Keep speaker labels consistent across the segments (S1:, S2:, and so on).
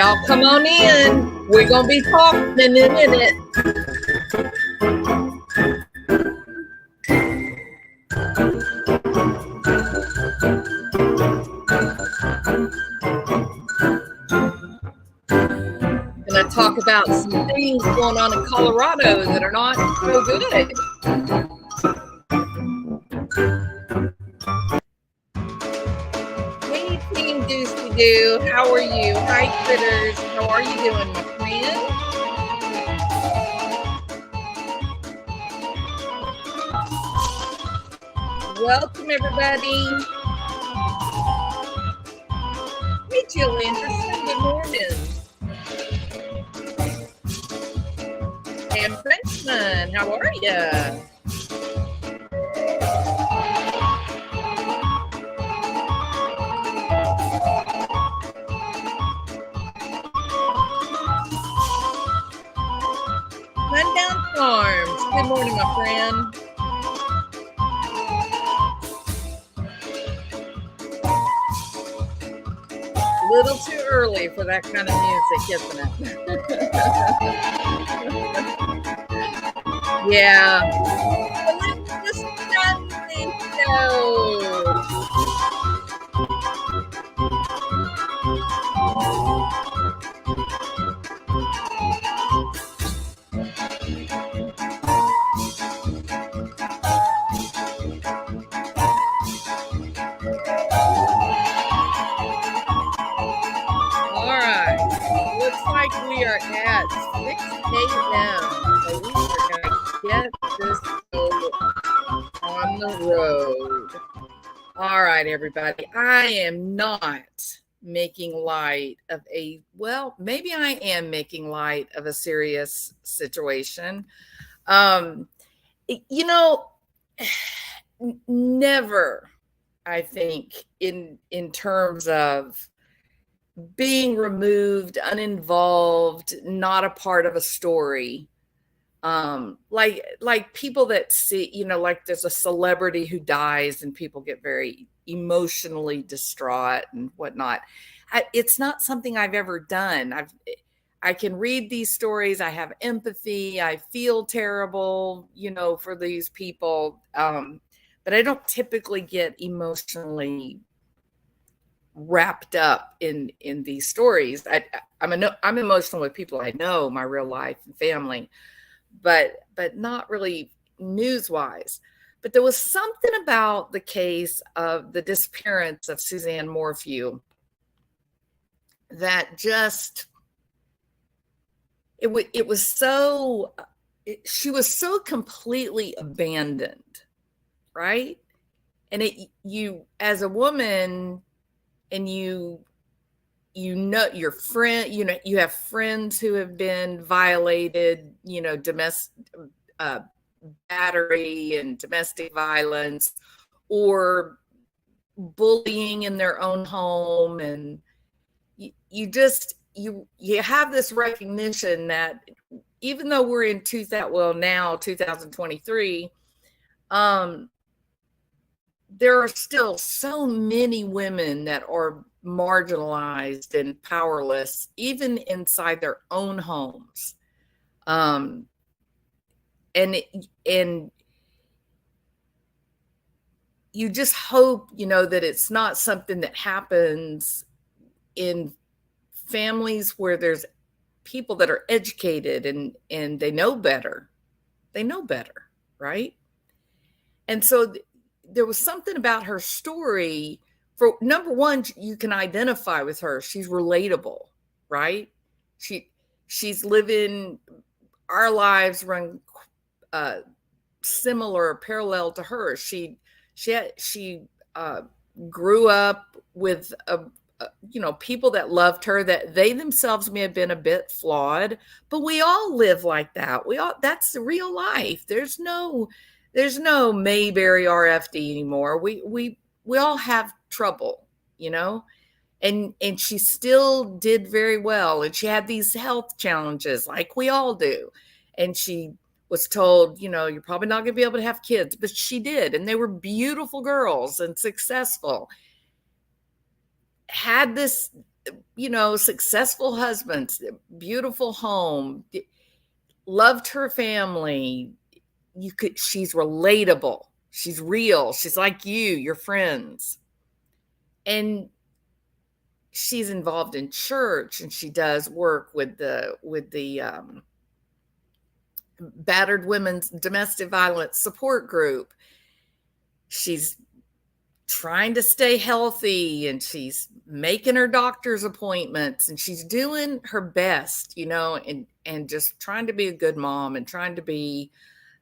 S1: Y'all come on in. We're going to be talking in a minute. Going to talk about some things going on in Colorado that are not so good. Hey, Team Deucey Doo. How are you? Hi, critters. How are you doing, my friend? Welcome, everybody. Hey, Jill Anderson. Good morning. Sam Frenchman, how are you? Sundown Farms. Good morning, my friend. A little too early for that kind of music, isn't it? Yeah. Linda Stanley Show. We are at 6 a.m. So we are going to get this on the road. All right, everybody. I am not making light of maybe I am making light of a serious situation. Never, I think, in terms of being removed, uninvolved, not a part of a story. Like people that see, like there's a celebrity who dies and people get very emotionally distraught and whatnot. It's not something I've ever done. I can read these stories. I have empathy. I feel terrible, for these people. But I don't typically get emotionally wrapped up in these stories. I'm emotional with people I know, my real life and family, but not really news-wise. But there was something about the case of the disappearance of Suzanne Morphew that just it was so she was so completely abandoned, right? And you as a woman, and you know your friend, you have friends who have been violated, domestic battery and domestic violence or bullying in their own home, and you have this recognition that even though we're in 2023, there are still so many women that are marginalized and powerless, even inside their own homes. And you just hope, that it's not something that happens in families where there's people that are educated and they know better. They know better, right? And so there was something about her story. For number one, you can identify with her. She's relatable, right? She's living, our lives run similar, parallel to her. She grew up with people that loved her, that they themselves may have been a bit flawed, but we all live like that. That's the real life. There's no Mayberry RFD anymore. We all have trouble, and she still did very well. And she had these health challenges like we all do. And she was told, you're probably not going to be able to have kids, but she did. And they were beautiful girls and successful. Had this successful husband, beautiful home, loved her family. She's relatable. She's real. She's like you, your friends. And she's involved in church, and she does work with the battered women's domestic violence support group. She's trying to stay healthy, and she's making her doctor's appointments, and she's doing her best, and just trying to be a good mom and trying to be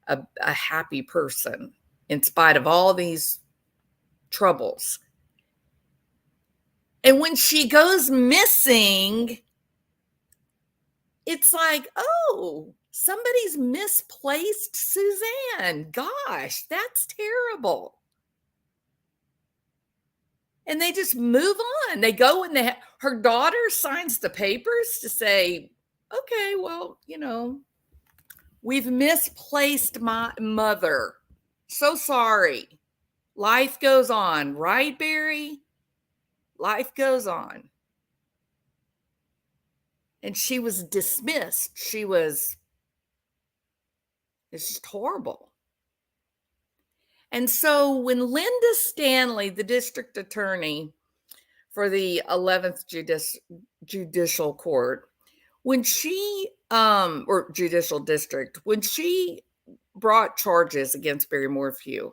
S1: a happy person in spite of all these troubles. And when she goes missing, it's like, oh, somebody's misplaced Suzanne. Gosh, that's terrible. And they just move on. They go and her daughter signs the papers to say, okay, well, we've misplaced my mother. So sorry. Life goes on, right, Barry? Life goes on. And she was dismissed. It's just horrible. And so when Linda Stanley, the district attorney for the 11th Judicial Court, when she, or Judicial District, when she brought charges against Barry Morphew,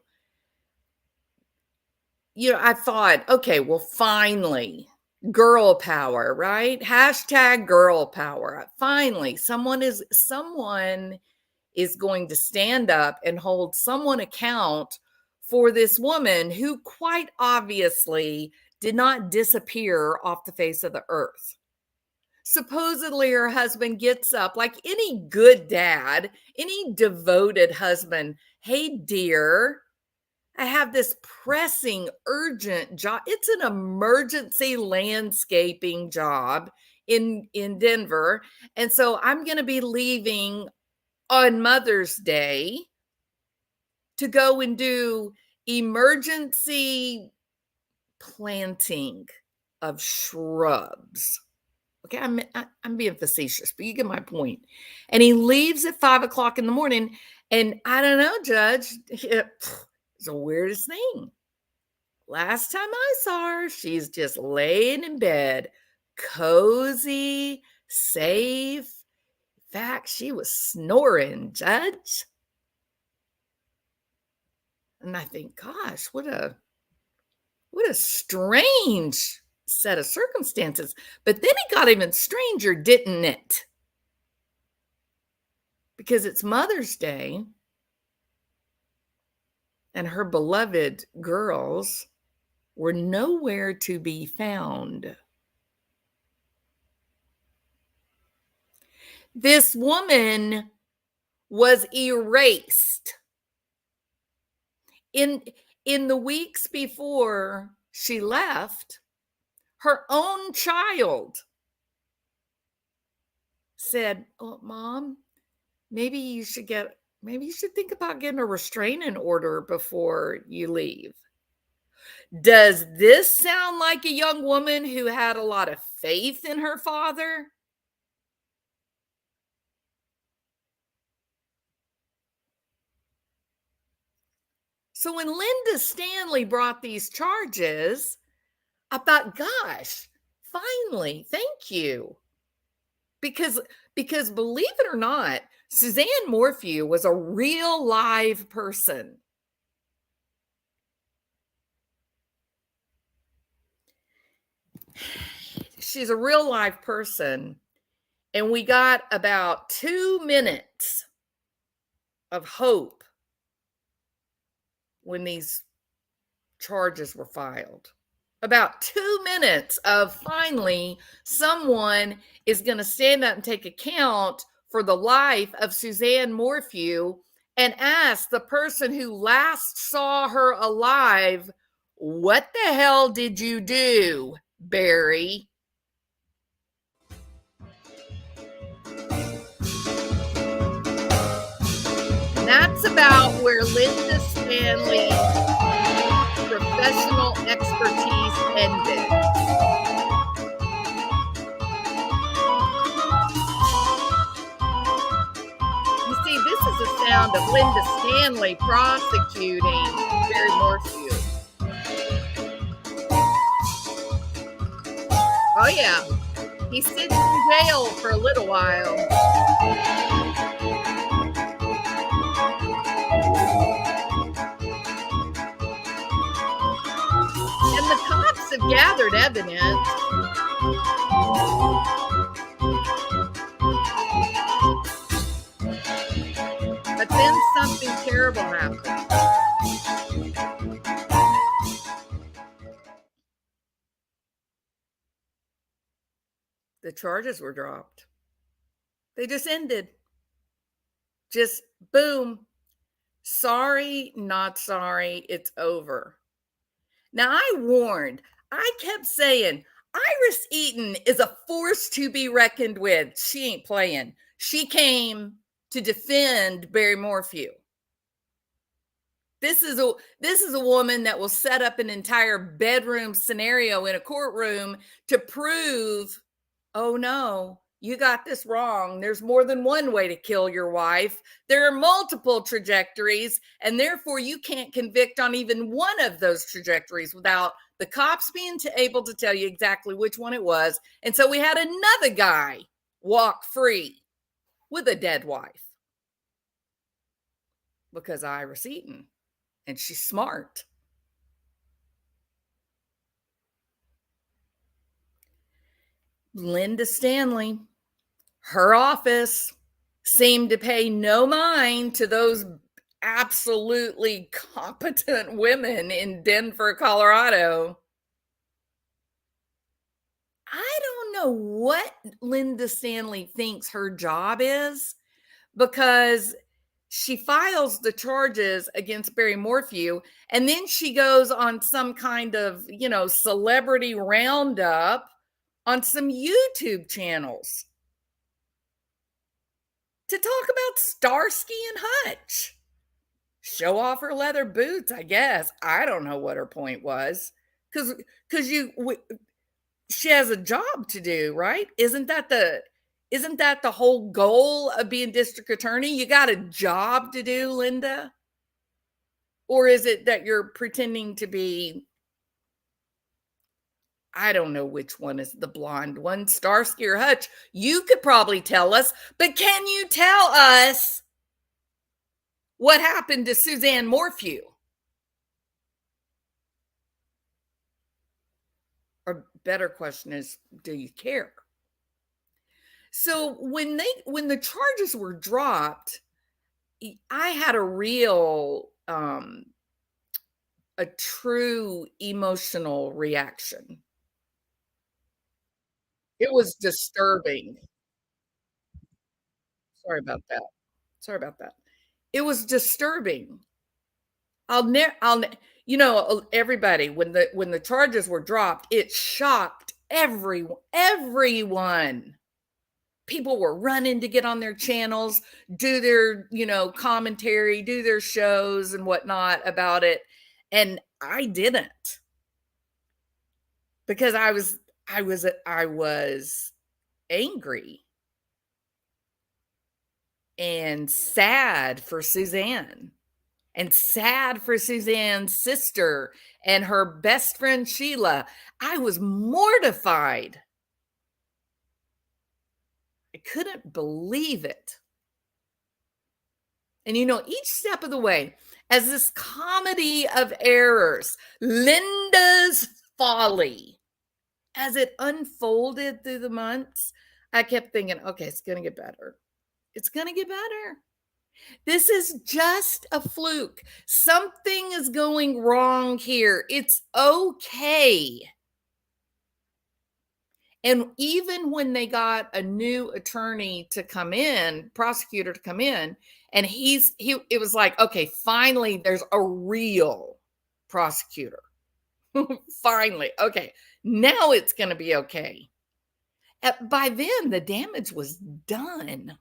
S1: I thought, okay, well, finally, girl power, right? Hashtag girl power. Finally, someone is going to stand up and hold someone account for this woman who quite obviously did not disappear off the face of the earth. Supposedly her husband gets up like any good dad, any devoted husband. Hey, dear, I have this pressing, urgent job. It's an emergency landscaping job in Denver. And so I'm going to be leaving on Mother's Day to go and do emergency planting of shrubs. Okay, I'm being facetious, but you get my point. And he leaves at 5 o'clock in the morning. And I don't know, Judge, it's the weirdest thing. Last time I saw her, she's just laying in bed, cozy, safe. In fact, she was snoring, Judge. And I think, gosh, what a strange set of circumstances. But then it got even stranger, didn't it? Because it's Mother's Day, and her beloved girls were nowhere to be found. This woman was erased. In the weeks before she left, her own child said, "Oh, Mom, maybe you should think about getting a restraining order before you leave." Does this sound like a young woman who had a lot of faith in her father? So when Linda Stanley brought these charges, I thought, gosh, finally, thank you. Because believe it or not, Suzanne Morphew was a real live person. She's a real live person. And we got about 2 minutes of hope when these charges were filed. About 2 minutes of finally someone is going to stand up and take account for the life of Suzanne Morphew and ask the person who last saw her alive, "What the hell did you do, Barry?" And that's about where Linda Stanley's professional expertise ended. sound of Linda Stanley prosecuting Barry Morphew. Oh, yeah. He sits in jail for a little while. And the cops have gathered evidence. But then something terrible happened. The charges were dropped. They just ended. Just boom. Sorry, not sorry. It's over. Now, I warned. I kept saying, Iris Eaton is a force to be reckoned with. She ain't playing. She came to defend Barry Morphew. This is a woman that will set up an entire bedroom scenario in a courtroom to prove, oh no, you got this wrong. There's more than one way to kill your wife. There are multiple trajectories, and therefore you can't convict on even one of those trajectories without the cops being able to tell you exactly which one it was. And so we had another guy walk free with a dead wife because of Iris Eaton, and she's smart. Linda Stanley, her office seemed to pay no mind to those absolutely competent women in Denver, Colorado. I don't know what Linda Stanley thinks her job is, because she files the charges against Barry Morphew, and then she goes on some kind of, celebrity roundup on some YouTube channels to talk about Starsky and Hutch. Show off her leather boots, I guess. I don't know what her point was. Because she has a job to do, right? Isn't that the whole goal of being district attorney? You got a job to do, Linda? Or is it that you're pretending to be, I don't know which one is the blonde one, Starsky or Hutch? You could probably tell us, but can you tell us what happened to Suzanne Morphew? Or better question is, do you care? So when the charges were dropped, I had a real a true emotional reaction. It was disturbing. Sorry about that. Sorry about that. It was disturbing. Everybody, when the charges were dropped, it shocked everyone. People were running to get on their channels, do their, commentary, do their shows and whatnot about it. And I didn't, because I was angry and sad for Suzanne, and sad for Suzanne's sister and her best friend Sheila. I was mortified. I couldn't believe it. And each step of the way, as this comedy of errors, Linda's folly, as it unfolded through the months, I kept thinking, okay, it's going to get better. It's going to get better. This is just a fluke. Something is going wrong here. It's okay. And even when they got a new attorney to come in, prosecutor to come in, and it was like, okay, finally there's a real prosecutor. Finally. Okay. Now it's going to be okay. By then the damage was done.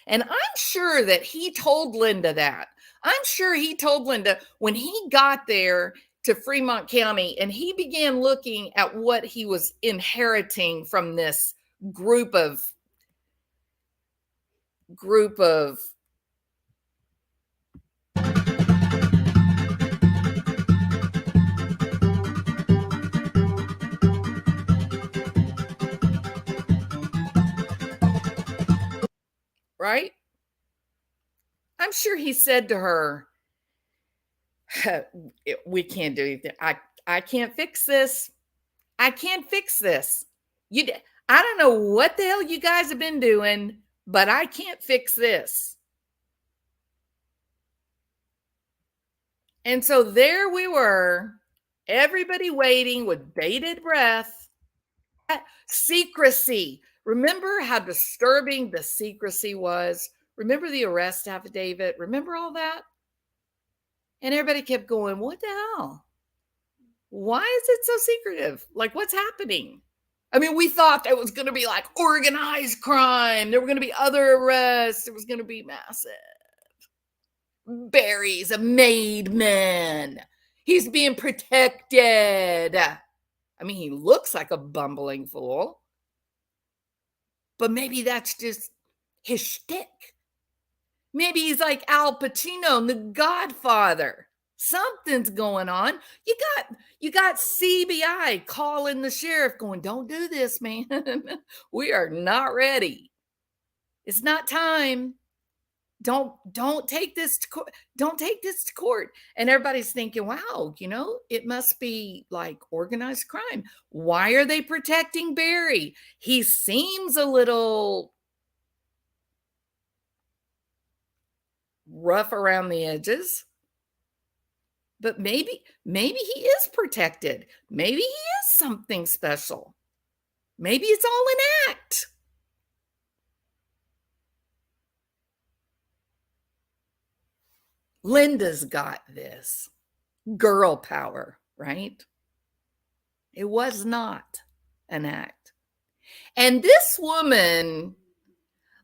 S1: And I'm sure that he told Linda that. I'm sure he told Linda when he got there to Fremont County and he began looking at what he was inheriting from this group of right? I'm sure he said to her, we can't do anything. I can't fix this. I can't fix this. I don't know what the hell you guys have been doing, but I can't fix this. And so there we were, everybody waiting with bated breath. Secrecy. Remember how disturbing the secrecy was? Remember the arrest affidavit? Remember all that? And everybody kept going, what the hell? Why is it so secretive? Like, what's happening? I mean, we thought it was going to be like organized crime. There were going to be other arrests. It was going to be massive. Barry's a made man. He's being protected. I mean, he looks like a bumbling fool. But maybe that's just his shtick. Maybe he's like Al Pacino in The Godfather. Something's going on. You got CBI calling the sheriff going, don't do this, man. We are not ready. It's not time. Don't take this to court. Don't take this to court. And everybody's thinking, wow, it must be like organized crime. Why are they protecting Barry? He seems a little rough around the edges. But maybe he is protected. Maybe he is something special. Maybe it's all an act. Linda's got this. Girl power, right? It was not an act. And this woman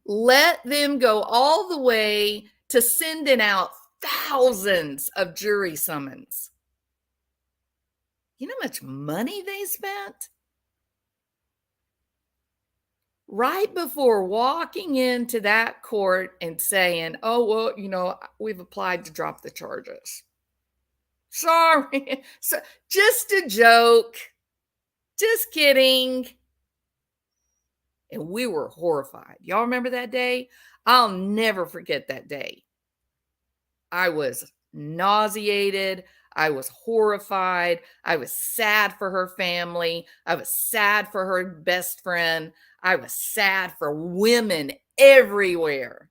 S1: let them go all the way to sending out thousands of jury summons. You know how much money they spent? Right before walking into that court and saying, oh, well, we've applied to drop the charges. Sorry. So, just a joke. Just kidding. And we were horrified. Y'all remember that day? I'll never forget that day. I was nauseated. I was horrified. I was sad for her family. I was sad for her best friend. I was sad for women everywhere.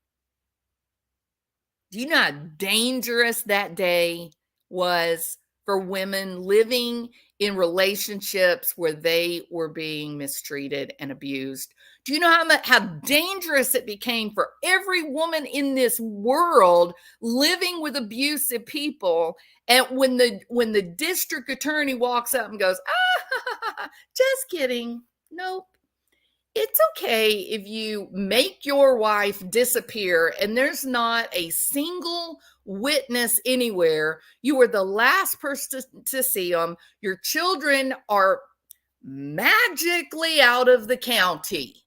S1: Do you know how dangerous that day was for women living in relationships where they were being mistreated and abused? Do you know how dangerous it became for every woman in this world living with abusive people? And when the district attorney walks up and goes, just kidding. Nope. It's okay if you make your wife disappear and there's not a single witness anywhere. You were the last person to see them. Your children are magically out of the county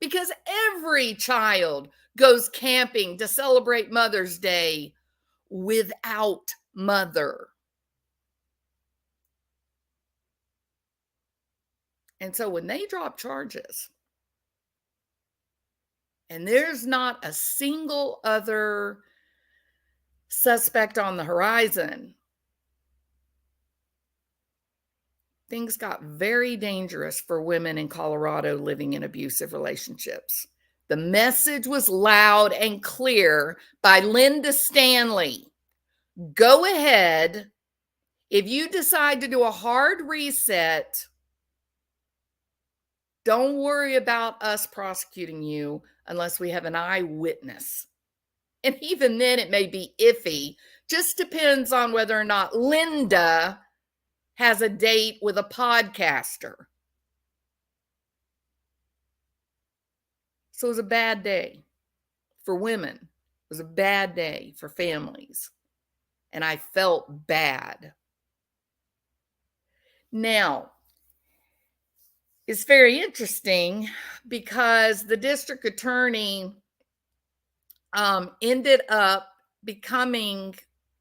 S1: because every child goes camping to celebrate Mother's Day without mother. And so when they drop charges, and there's not a single other suspect on the horizon, things got very dangerous for women in Colorado living in abusive relationships. The message was loud and clear by Linda Stanley. Go ahead. If you decide to do a hard reset, don't worry about us prosecuting you unless we have an eyewitness. And even then, it may be iffy. Just depends on whether or not Linda has a date with a podcaster. So it was a bad day for women. It was a bad day for families. And I felt bad. Now, it's very interesting because the district attorney ended up becoming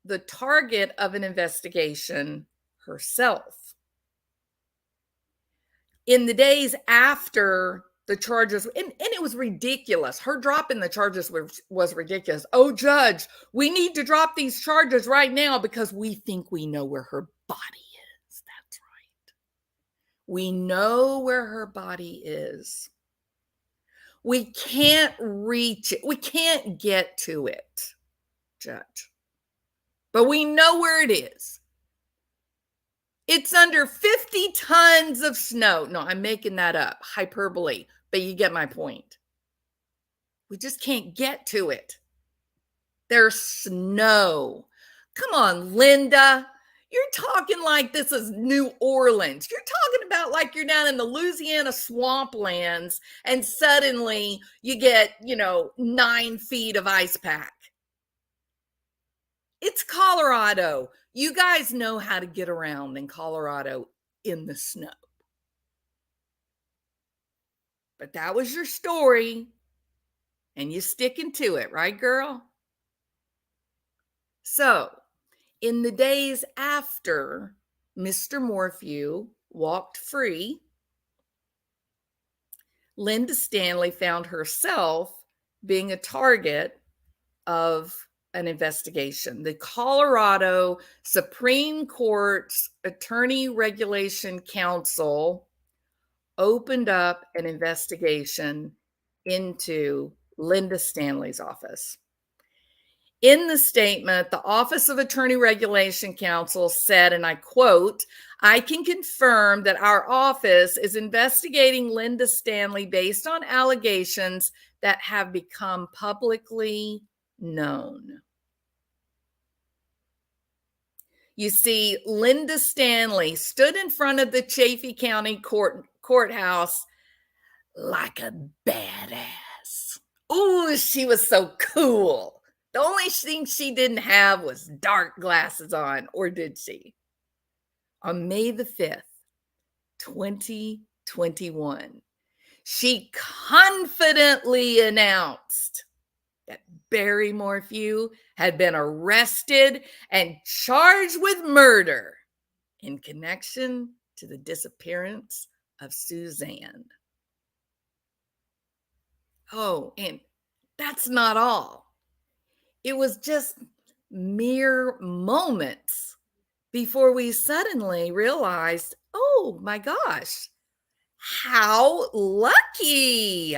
S1: the target of an investigation herself. In the days after The charges, and it was ridiculous. Her dropping the charges was ridiculous. Oh, judge, we need to drop these charges right now because we think we know where her body is. That's right. We know where her body is. We can't reach it. We can't get to it, judge. But we know where it is. It's under 50 tons of snow. No, I'm making that up. Hyperbole. But you get my point. We just can't get to it. There's snow. Come on, Linda. You're talking like this is New Orleans. You're talking about like you're down in the Louisiana swamplands and suddenly you get, 9 feet of ice pack. It's Colorado. You guys know how to get around in Colorado in the snow. But that was your story. And you're sticking to it, right, girl? So, in the days after Mr. Morphew walked free, Linda Stanley found herself being a target of an investigation. The Colorado Supreme Court's Attorney Regulation Council opened up an investigation into Linda Stanley's office. In the statement, the Office of Attorney Regulation Counsel said, and I quote, "I can confirm that our office is investigating Linda Stanley based on allegations that have become publicly known." You see, Linda Stanley stood in front of the Chaffee County courthouse like a badass. Ooh, she was so cool. The only thing she didn't have was dark glasses on, or did she? On May the 5th, 2021, she confidently announced that Barry Morphew had been arrested and charged with murder in connection to the disappearance of Suzanne. Oh, and that's not all. It was just mere moments before we suddenly realized, oh my gosh, how lucky.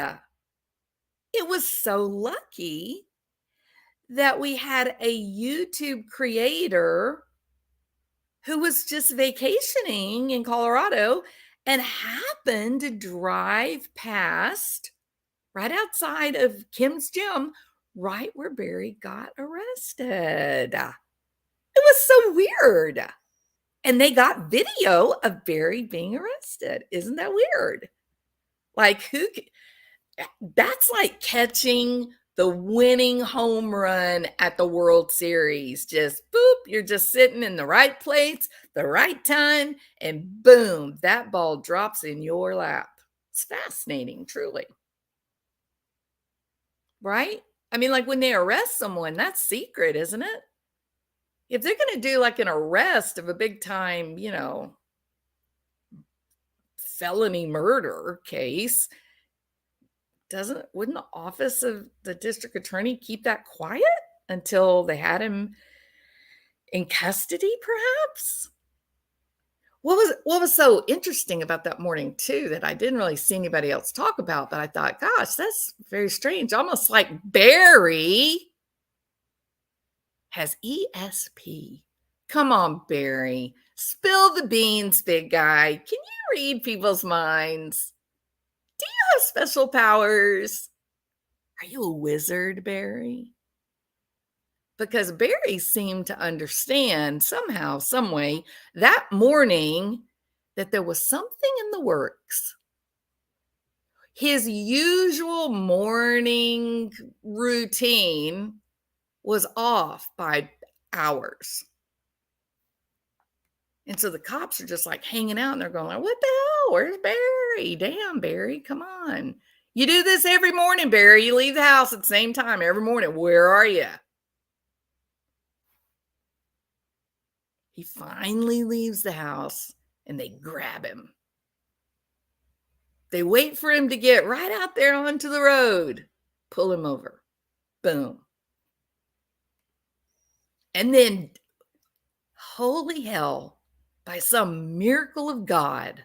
S1: It was so lucky that we had a YouTube creator who was just vacationing in Colorado and happened to drive past right outside of Kim's gym, right where Barry got arrested. It was so weird. And they got video of Barry being arrested. Isn't that weird? Like, that's like catching the winning home run at the World Series. Just boop, you're just sitting in the right place, the right time, and boom, that ball drops in your lap. It's fascinating, truly. Right? I mean, like when they arrest someone, that's secret, isn't it? If they're going to do like an arrest of a big time, felony murder case, wouldn't the office of the district attorney keep that quiet until they had him in custody, perhaps? What was so interesting about that morning too, that I didn't really see anybody else talk about, but I thought, gosh, that's very strange. Almost like Barry has ESP. Come on, Barry. Spill the beans, big guy. Can you read people's minds? Do you have special powers? Are you a wizard, Barry? Because Barry seemed to understand somehow, some way, that morning that there was something in the works. His usual morning routine was off by hours. And so the cops are just like hanging out and they're going like, what the hell? Where's Barry? Damn, Barry, come on. You do this every morning, Barry. You leave the house at the same time every morning. Where are you? He finally leaves the house and they grab him. They wait for him to get right out there onto the road, pull him over. Boom. And then, holy hell, by some miracle of God,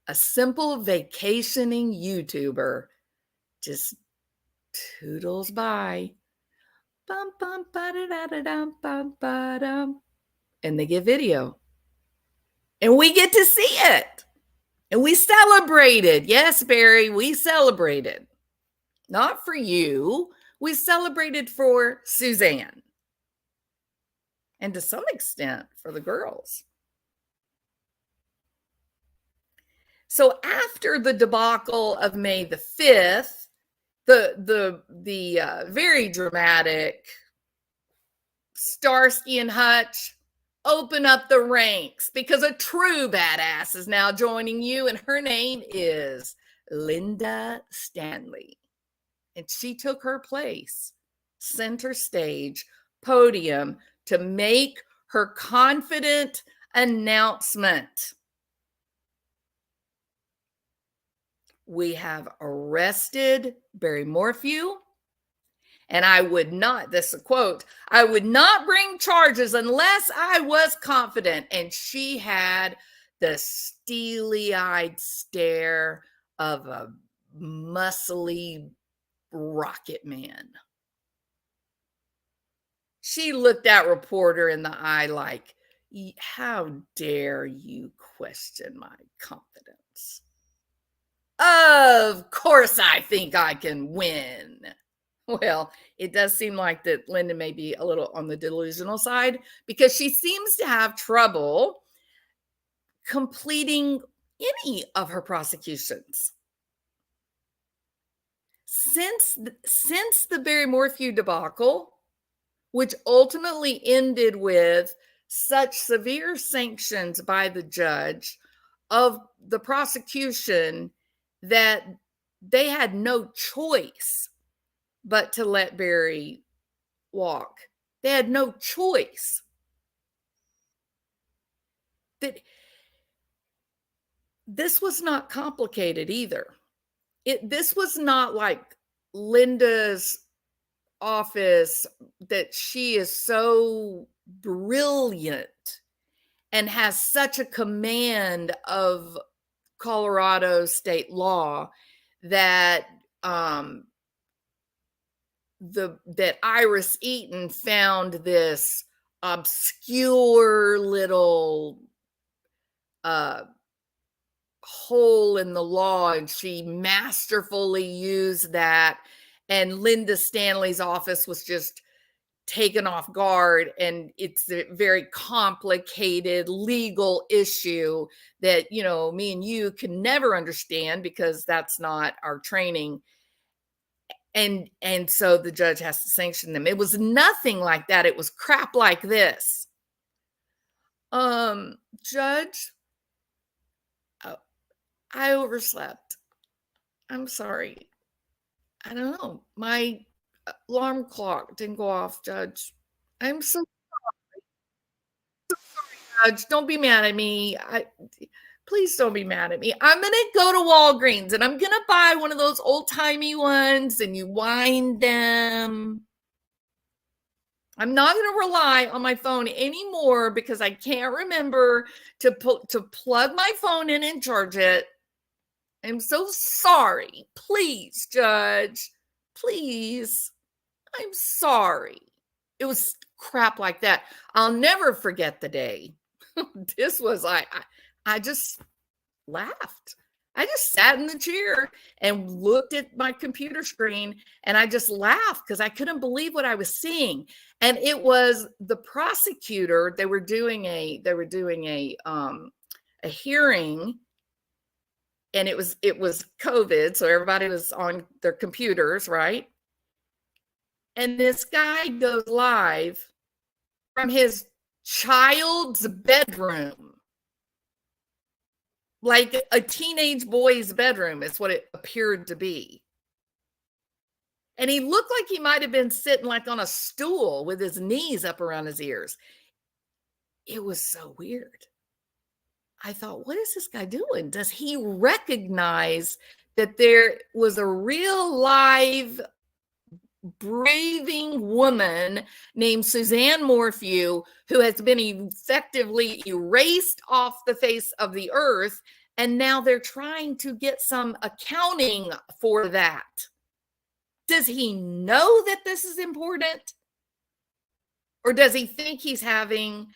S1: a simple vacationing YouTuber just toodles by. Bum, bum, ba-da-da-da-dum, bum, ba-dum. And they get video. And we get to see it. And we celebrated. Yes, Barry, we celebrated. Not for you. We celebrated for Suzanne. And to some extent for the girls. So after the debacle of May the 5th, the very dramatic Starsky and Hutch open up the ranks because a true badass is now joining you, and her name is Linda Stanley. And she took her place, center stage, podium, to make her confident announcement. We have arrested Barry Morphew. And I would not, this is a quote, I would not bring charges unless I was confident. And she had the steely-eyed stare of a muscly rocket man. She looked that reporter in the eye like, how dare you question my confidence? Of course I think I can win. Well, it does seem like that Linda may be a little on the delusional side because she seems to have trouble completing any of her prosecutions. Since the Barry Morphew debacle, which ultimately ended with such severe sanctions by the judge of the prosecution that they had no choice but to let Barry walk. They had no choice. This was not complicated either. This was not like Linda's office, that she is so brilliant and has such a command of Colorado state law that that Iris Eaton found this obscure little hole in the law, and she masterfully used that, and Linda Stanley's office was just taken off guard, and it's a very complicated legal issue that, you know, me and you can never understand because that's not our training. And so the judge has to sanction them. It was nothing like that. It was crap like this. Judge, I overslept. I'm sorry. I don't know. My alarm clock didn't go off, Judge. I'm so sorry, Judge. Don't be mad at me. Please don't be mad at me. I'm going to go to Walgreens and I'm going to buy one of those old-timey ones and you wind them. I'm not going to rely on my phone anymore because I can't remember to plug my phone in and charge it. I'm so sorry. Please, Judge. Please. I'm sorry. It was crap like that. I'll never forget the day. This was, I just laughed. I just sat in the chair and looked at my computer screen and I just laughed because I couldn't believe what I was seeing. And it was the prosecutor. They were doing a hearing, and it was COVID, so everybody was on their computers, right? And this guy goes live from his child's bedroom. Like a teenage boy's bedroom is what it appeared to be. And he looked like he might have been sitting like on a stool with his knees up around his ears. It was so weird. I thought, what is this guy doing? Does he recognize that there was a real live breathing woman named Suzanne Morphew who has been effectively erased off the face of the earth, and now they're trying to get some accounting for that? Does he know that this is important? Or does he think he's having,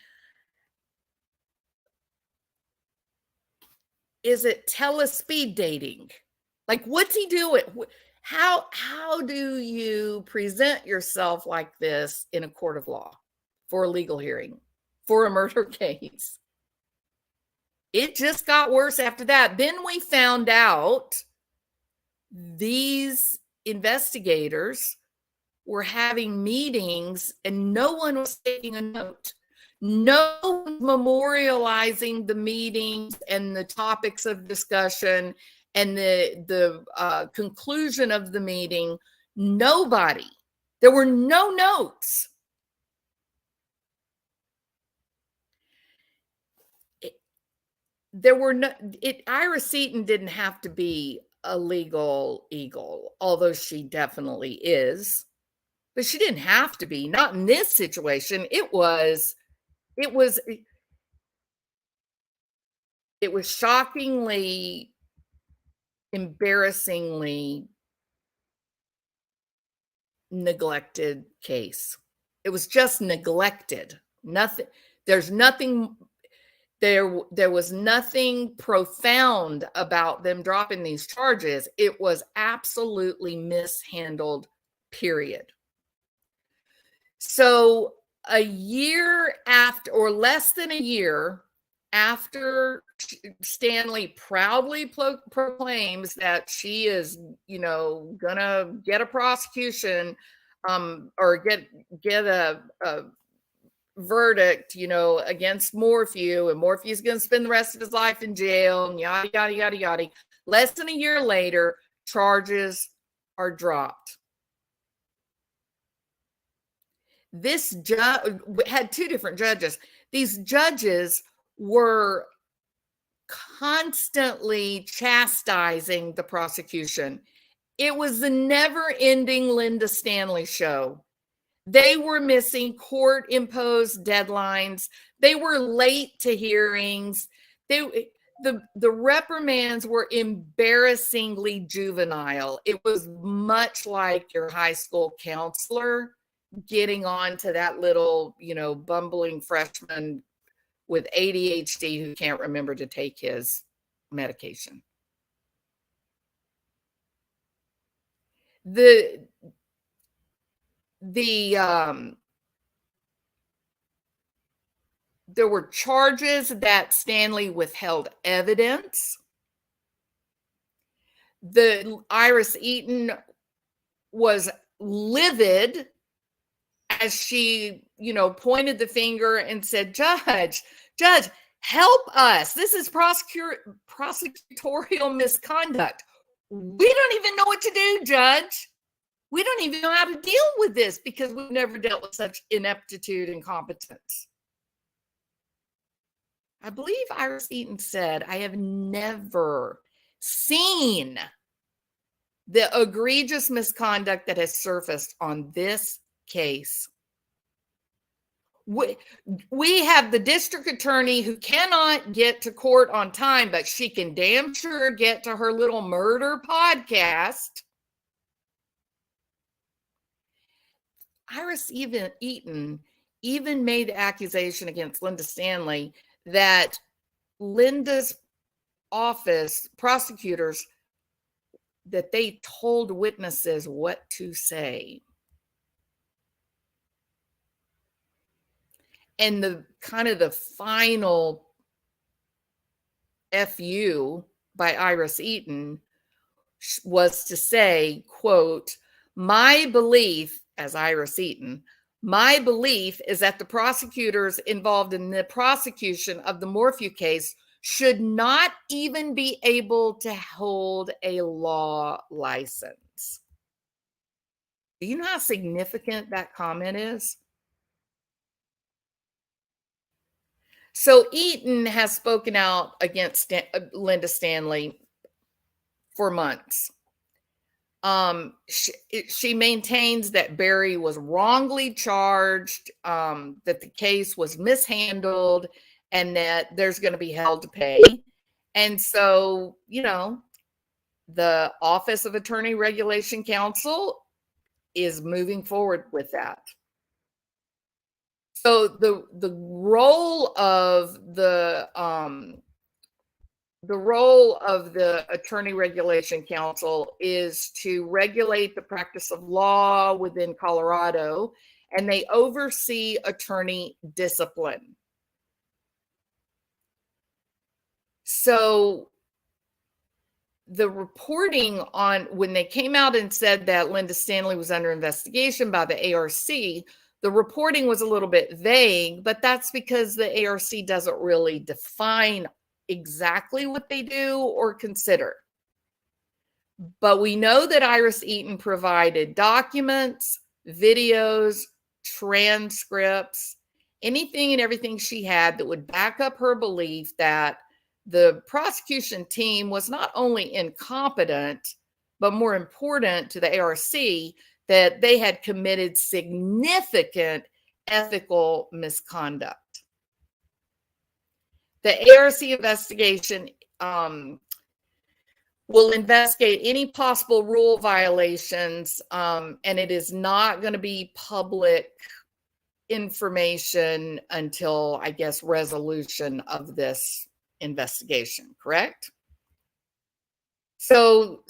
S1: is it telespeed dating? Like, what's he doing? How do you present yourself like this in a court of law for a legal hearing for a murder case? It just got worse after that. Then we found out these investigators were having meetings and no one was taking a note. No one memorializing the meetings and the topics of discussion and the conclusion of the meeting. Nobody. There were no notes. Iris Eaton didn't have to be a legal eagle, although she definitely is. But she didn't have to be, not in this situation. It was shockingly, embarrassingly neglected case. It was just neglected. Nothing, there's nothing, there was nothing profound about them dropping these charges. It was absolutely mishandled, period. So a year after, or less than a year after Stanley proudly proclaims that she is, gonna get a prosecution, or get a verdict, against Morphew, and Morphew's gonna spend the rest of his life in jail, and yada yada yada yada. Less than a year later, charges are dropped. This judge had two different judges. These judges were constantly chastising the prosecution. It was the never-ending Linda Stanley Show. They were missing court-imposed deadlines. They were late to hearings. The reprimands were embarrassingly juvenile. It was much like your high school counselor getting on to that little, bumbling freshman with ADHD who can't remember to take his medication. There were charges that Stanley withheld evidence. The Iris Eaton was livid as she, pointed the finger and said, Judge, help us. This is prosecutorial misconduct. We don't even know what to do, Judge. We don't even know how to deal with this because we've never dealt with such ineptitude and competence. I believe Iris Eaton said, I have never seen the egregious misconduct that has surfaced on this case. We have the district attorney who cannot get to court on time, but she can damn sure get to her little murder podcast. Iris Eaton even made the accusation against Linda Stanley that Linda's office, prosecutors, that they told witnesses what to say. And the kind of the final FU by Iris Eaton was to say, quote, my belief, as Iris Eaton, my belief is that the prosecutors involved in the prosecution of the Morphew case should not even be able to hold a law license. Do you know how significant that comment is? So Eaton has spoken out against Linda Stanley for months. She maintains that Barry was wrongly charged, that the case was mishandled, and that there's going to be hell to pay. And so, the Office of Attorney Regulation Counsel is moving forward with that. So the role of the Attorney Regulation Council is to regulate the practice of law within Colorado, and they oversee attorney discipline. So the reporting on when they came out and said that Linda Stanley was under investigation by the ARC, the reporting was a little bit vague, but that's because the ARC doesn't really define exactly what they do or consider. But we know that Iris Eaton provided documents, videos, transcripts, anything and everything she had that would back up her belief that the prosecution team was not only incompetent, but more important to the ARC, that they had committed significant ethical misconduct. The ARC investigation will investigate any possible rule violations, and it is not going to be public information until, I guess, resolution of this investigation, correct? So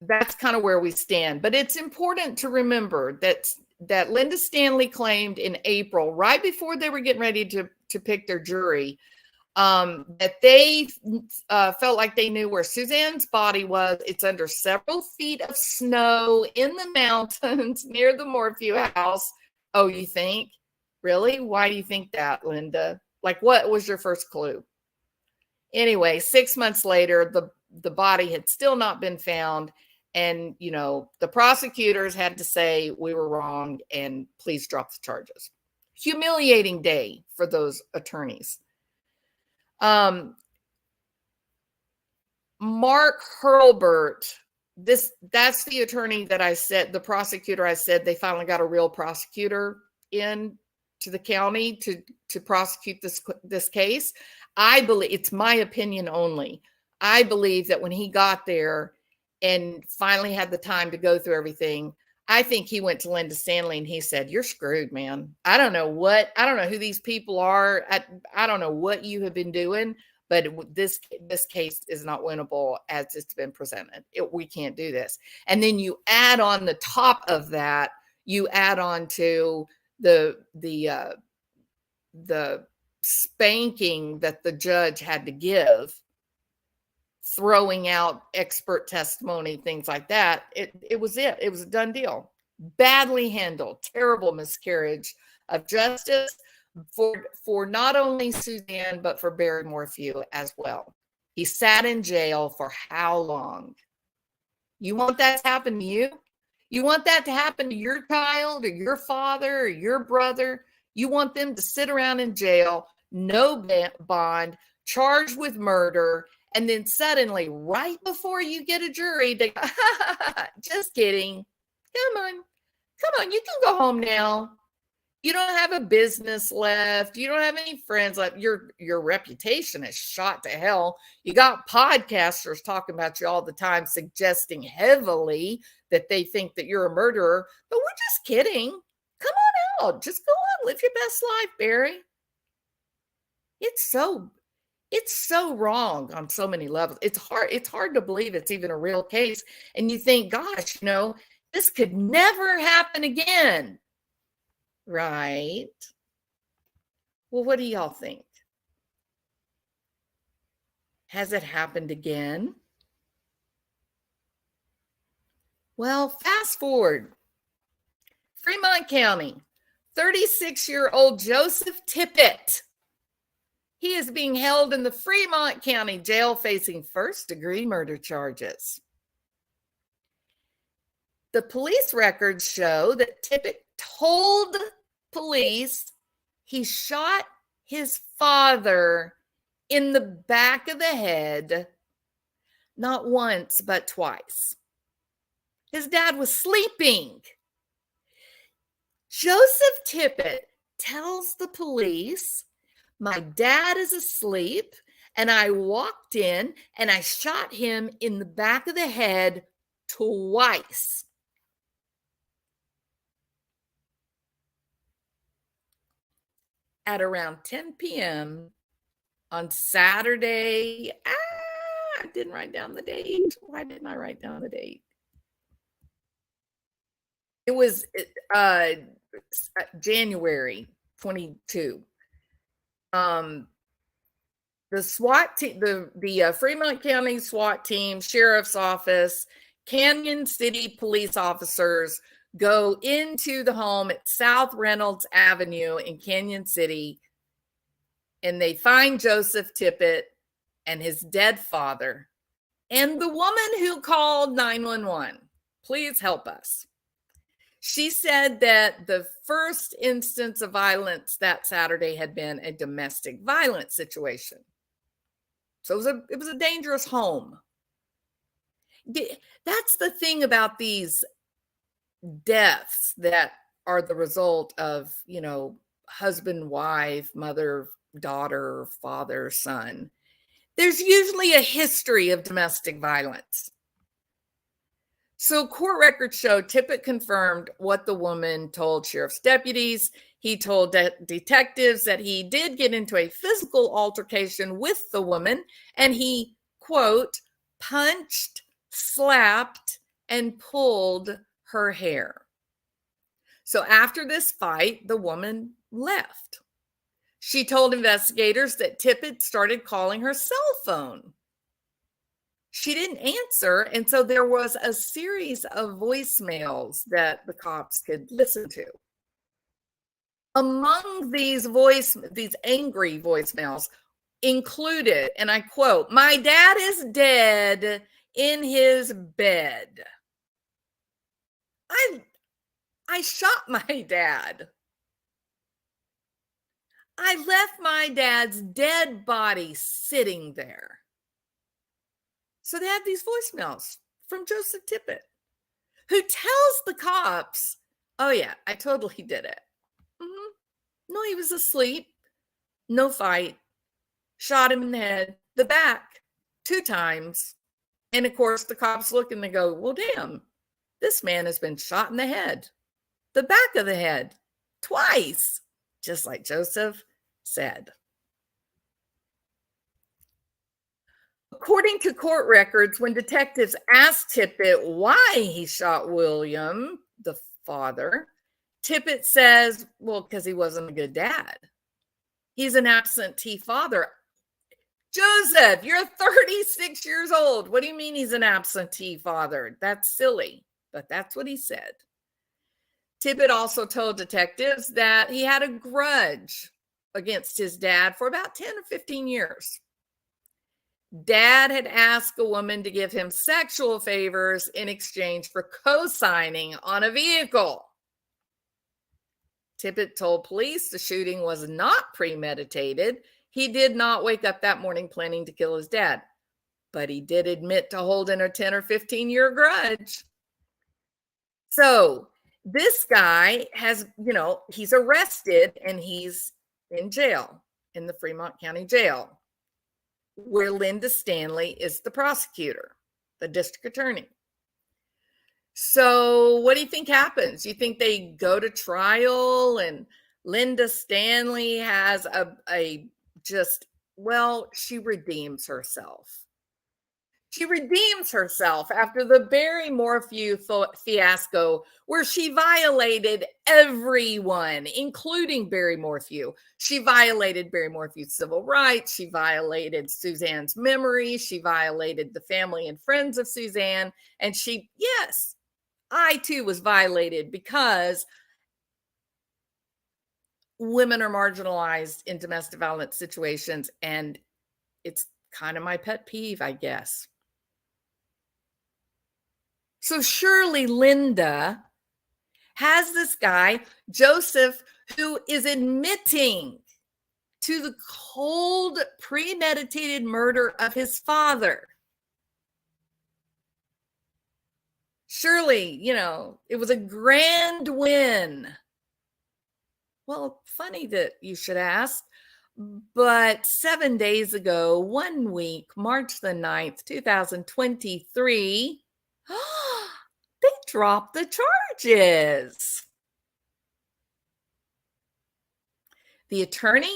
S1: that's kind of where we stand. But it's important to remember that Linda Stanley claimed in April, right before they were getting ready to pick their jury, that they felt like they knew where Suzanne's body was. It's under several feet of snow in the mountains near the Morphew house. Oh, you think? Really? Why do you think that, Linda? Like, what was your first clue? Anyway, 6 months later, the body had still not been found. And, the prosecutors had to say, we were wrong and please drop the charges. Humiliating day for those attorneys. Mark Hurlbert, that's the attorney that I said, the prosecutor I said they finally got a real prosecutor in to the county to prosecute this case. I believe, it's my opinion only, I believe that when he got there and finally had the time to go through everything, I think he went to Linda Stanley and he said, you're screwed, man. I don't know who these people are. I don't know what you have been doing, but this case is not winnable as it's been presented. We can't do this. And then you add on the top of that, you add on to the spanking that the judge had to give, throwing out expert testimony, things like that. It was a done deal. Badly handled, terrible miscarriage of justice for not only Suzanne, but for Barry Morphew as well. He sat in jail for how long? You want that to happen to you? You want that to happen to your child or your father or your brother? You want them to sit around in jail, no bond, charged with murder, and then suddenly, right before you get a jury, they go, just kidding. Come on, you can go home now. You don't have a business left. You don't have any friends left. Your reputation is shot to hell. You got podcasters talking about you all the time, suggesting heavily that they think that you're a murderer. But we're just kidding. Come on out. Just go on. Live your best life, Barry. It's so wrong on so many levels. It's hard to believe it's even a real case. And you think, gosh, this could never happen again. Right? Well, what do y'all think? Has it happened again? Well, fast forward. Fremont County, 36-year-old Joseph Tippett. He is being held in the Fremont County jail facing first-degree murder charges. The police records show that Tippett told police He shot his father in the back of the head, not once, but twice. His dad was sleeping. Joseph Tippett tells the police, my dad is asleep, and I walked in and I shot him in the back of the head twice. At around 10 p.m. on Saturday, I didn't write down the date. Why didn't I write down the date? It was January 22. The SWAT team, the Fremont County SWAT team, sheriff's office, Canyon City police officers go into the home at South Reynolds Avenue in Canyon City, and they find Joseph Tippett and his dead father and the woman who called 911. Please help us. She said that the first instance of violence that Saturday had been a domestic violence situation. So it was a dangerous home. That's the thing about these deaths that are the result of, husband, wife, mother, daughter, father, son. There's usually a history of domestic violence. So court records show Tippett confirmed what the woman told sheriff's deputies. He told detectives that he did get into a physical altercation with the woman, and he, quote, punched, slapped, and pulled her hair. So after this fight, the woman left. She told investigators that Tippett started calling her cell phone. She didn't answer, and so there was a series of voicemails that the cops could listen to. Among these angry voicemails included, and I quote, "My dad is dead in his bed. I shot my dad. I left my dad's dead body sitting there." So they have these voicemails from Joseph Tippett, who tells the cops, oh yeah, I totally did it. No, he was asleep. No fight. Shot him in the head, the back, 2 times. And of course, the cops look and they go, well, damn, this man has been shot in the head, the back of the head, twice, just like Joseph said. According to court records, when detectives asked Tippett why he shot William, the father, Tippett says, well, because he wasn't a good dad. He's an absentee father. Joseph, you're 36 years old. What do you mean he's an absentee father? That's silly, but that's what he said. Tippett also told detectives that he had a grudge against his dad for about 10 or 15 years. Dad had asked a woman to give him sexual favors in exchange for co-signing on a vehicle. Tippett told police the shooting was not premeditated. He did not wake up that morning planning to kill his dad, but he did admit to holding a 10 or 15-year grudge. So this guy has, he's arrested and he's in jail, in the Fremont County Jail, where Linda Stanley is the prosecutor, the district attorney. So what do you think happens? You think they go to trial and Linda Stanley has she redeems herself. She redeems herself after the Barry Morphew fiasco, where she violated everyone, including Barry Morphew. She violated Barry Morphew's civil rights. She violated Suzanne's memory. She violated the family and friends of Suzanne. And I too was violated because women are marginalized in domestic violence situations. And it's kind of my pet peeve, I guess. So surely Linda has this guy, Joseph, who is admitting to the cold, premeditated murder of his father. Surely, it was a grand win. Well, funny that you should ask, but 7 days ago, 1 week, March the 9th, 2023, they dropped the charges. The attorney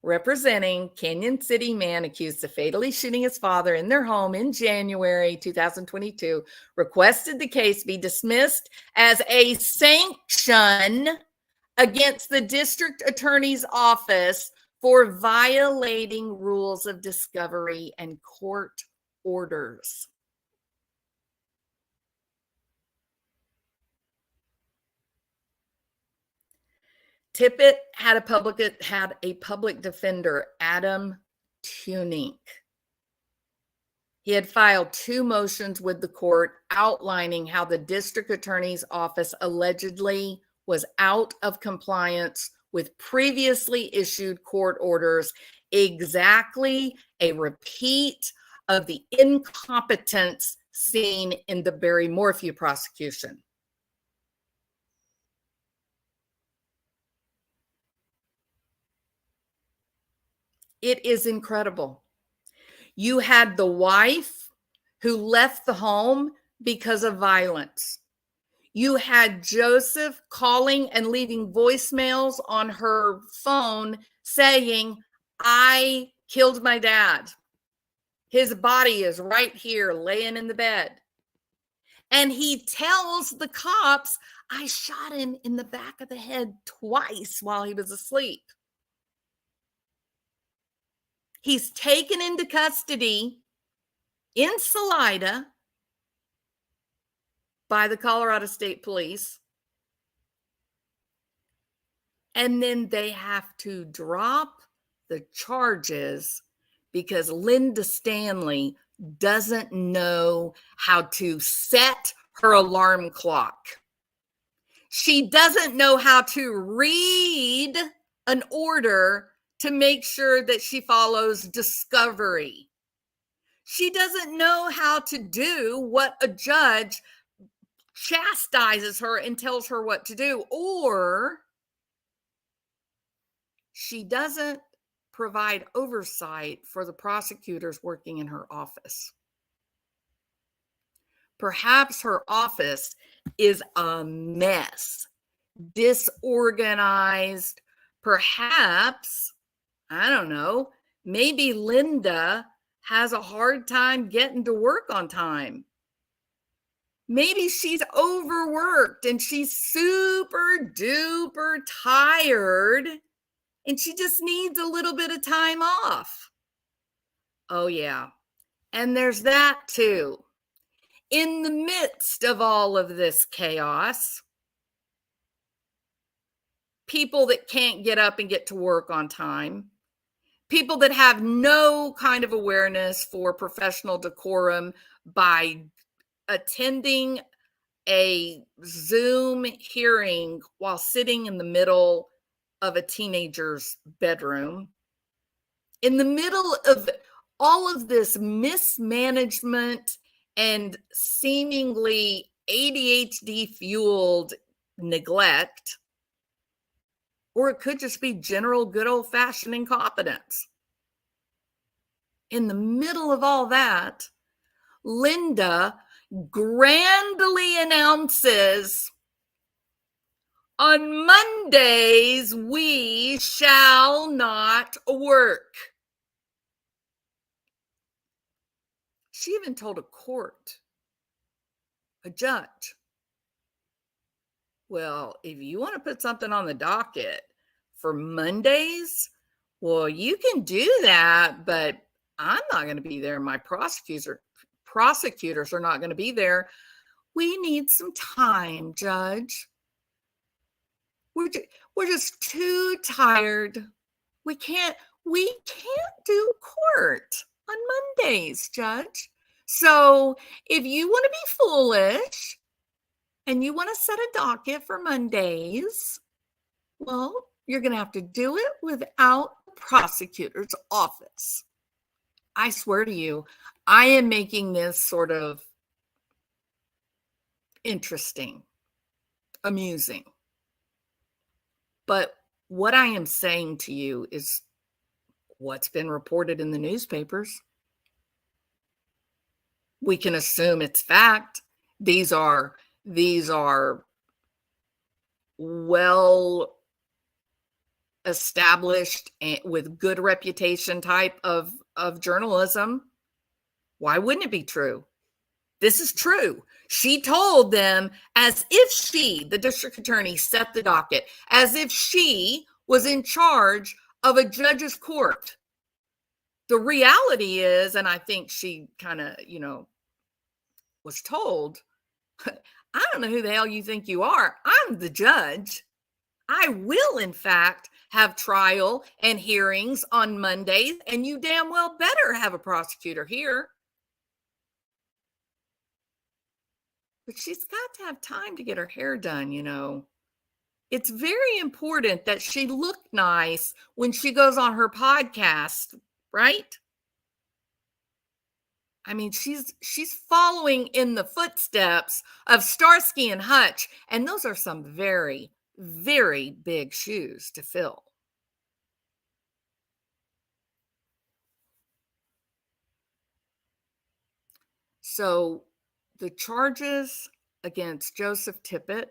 S1: representing Canyon City man accused of fatally shooting his father in their home in January 2022 requested the case be dismissed as a sanction against the district attorney's office for violating rules of discovery and court orders. Tippett had a public defender, Adam Tunink. He had filed 2 motions with the court outlining how the district attorney's office allegedly was out of compliance with previously issued court orders, exactly a repeat of the incompetence seen in the Barry Morphew prosecution. It is incredible. You had the wife who left the home because of violence. You had Joseph calling and leaving voicemails on her phone saying, "I killed my dad. His body is right here laying in the bed." And he tells the cops, "I shot him in the back of the head twice while he was asleep." He's taken into custody in Salida by the Colorado State Police. And then they have to drop the charges because Linda Stanley doesn't know how to set her alarm clock. She doesn't know how to read an order to make sure that she follows discovery. She doesn't know how to do what a judge chastises her and tells her what to do, or she doesn't provide oversight for the prosecutors working in her office. Perhaps her office is a mess, disorganized. Perhaps, I don't know, maybe Linda has a hard time getting to work on time. Maybe she's overworked and she's super duper tired and she just needs a little bit of time off. Oh, yeah. And there's that too. In the midst of all of this chaos, people that can't get up and get to work on time, people that have no kind of awareness for professional decorum by attending a Zoom hearing while sitting in the middle of a teenager's bedroom, in the middle of all of this mismanagement and seemingly ADHD fueled neglect, or it could just be general good old fashioned incompetence. In the middle of all that, Linda grandly announces, "On Mondays, we shall not work." She even told a court, a judge, "Well, if you want to put something on the docket for Mondays, well, you can do that, but I'm not going to be there. My prosecutors are not going to be there. We need some time, Judge. We're just too tired. We can't do court on Mondays, Judge. So if you want to be foolish and you want to set a docket for Mondays, well, You're going to have to do it without the prosecutor's office. I swear to you, I am making this sort of interesting, amusing. But what I am saying to you is what's been reported in the newspapers. We can assume it's fact. These are well established and with good reputation type of journalism. Why wouldn't it be true? This is true. She told them as if she, the district attorney, set the docket, as if she was in charge of a judge's court. The reality is, and I think she kind of, was told, I don't know who the hell you think you are. I'm the judge. I will, in fact, have trial and hearings on Mondays, and you damn well better have a prosecutor here. But she's got to have time to get her hair done, It's very important that she look nice when she goes on her podcast, right? I mean, she's following in the footsteps of Starsky and Hutch, and those are some very, very big shoes to fill. So the charges against Joseph Tippett,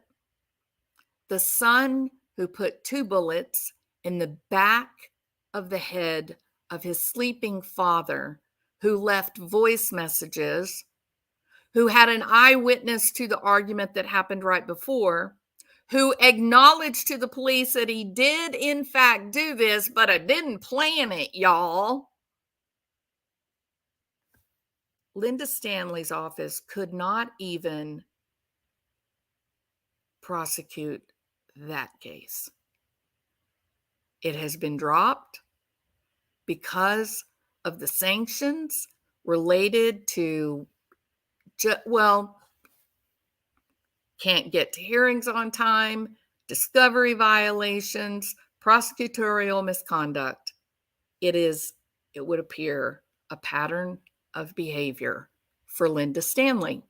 S1: the son who put 2 bullets in the back of the head of his sleeping father, who left voice messages, who had an eyewitness to the argument that happened right before, who acknowledged to the police that he did in fact do this, but I didn't plan it, y'all. Linda Stanley's office could not even prosecute that case. It has been dropped because of the sanctions related to, can't get to hearings on time, discovery violations, prosecutorial misconduct. It would appear, a pattern of behavior for Linda Stanley.